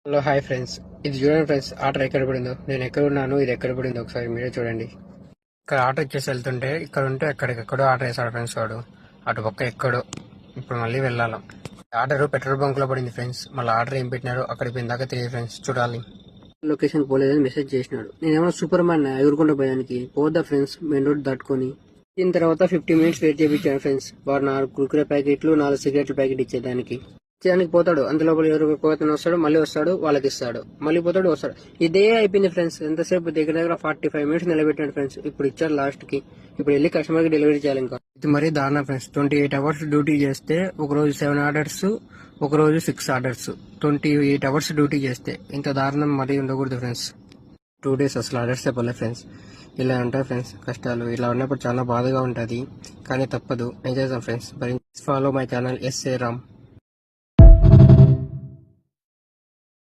Hello hi friends, ఇది చూడండి friends. Order ఎక్కడ పడిందో, నేను ఎక్కడ ఉన్నాను, ఇది ఎక్కడ పడిందో ఒకసారి మీరే చూడండి. ఇక్కడ ఆర్డర్ ఇచ్చేసి వెళ్తుంటే ఇక్కడ ఉంటే ఎక్కడికెక్కడో ఆర్డర్ వేసాడు ఫ్రెండ్స్ వాడు. అటు పక్క ఎక్కడో. ఇప్పుడు మళ్ళీ వెళ్ళాలి. ఆర్డర్ పెట్రోల్ బంక్ లో పడింది ఫ్రెండ్స్. మళ్ళీ ఆర్డర్ ఏం పెట్టినారో అక్కడికి పోయిందాక తెలియదు ఫ్రెండ్స్, చూడాలి. లొకేషన్ పోలేదని మెసేజ్ చేసినాడు. నేనేమో సూపర్ మ్యాన్ ఎగురుకుంటూ పోయానికి పోద్దా ఫ్రెండ్స్, మెయిన్ రోడ్ దాటుకొని. దీని తర్వాత 50 minutes వెయిట్ చేయించాను ఫ్రెండ్స్. వాడు 4 కుర్కురే ప్యాకెట్లు 4 సిగరెట్ల ప్యాకెట్ ఇచ్చేదానికి పోతాడు. అంతలోపల ఎవరు కోతను వస్తాడు, మళ్ళీ వస్తాడు, వాళ్ళకి ఇస్తాడు, మళ్ళీ పోతాడు, వస్తాడు. ఇదే అయిపోయింది ఫ్రెండ్స్. ఎంతసేపు దగ్గర దగ్గర 45 minutes నిలబెట్టాడు ఫ్రెండ్స్. ఇప్పుడు ఇచ్చారు లాస్ట్ కి. ఇప్పుడు వెళ్ళి కస్టమర్ కి డెలివరీ చేయాలి. ఇంకా ఇది మరీ దారుణం ఫ్రెండ్స్. 28 hours డ్యూటీ చేస్తే ఒక రోజు 7 ఆర్డర్స్, ఒక రోజు 6 ఆర్డర్స్. 28 hours డ్యూటీ చేస్తే ఇంత దారుణం మరీ ఉండకూడదు ఫ్రెండ్స్. 2 days అసలు ఆర్డర్స్ చెప్పలే ఫ్రెండ్స్. ఇలా ఉంటాయి ఫ్రెండ్స్ కష్టాలు. ఇలా ఉన్నప్పుడు చాలా బాధగా ఉంటుంది, కానీ తప్పదు. ఏం చేద్దాం friends. Follow my channel SA Ram.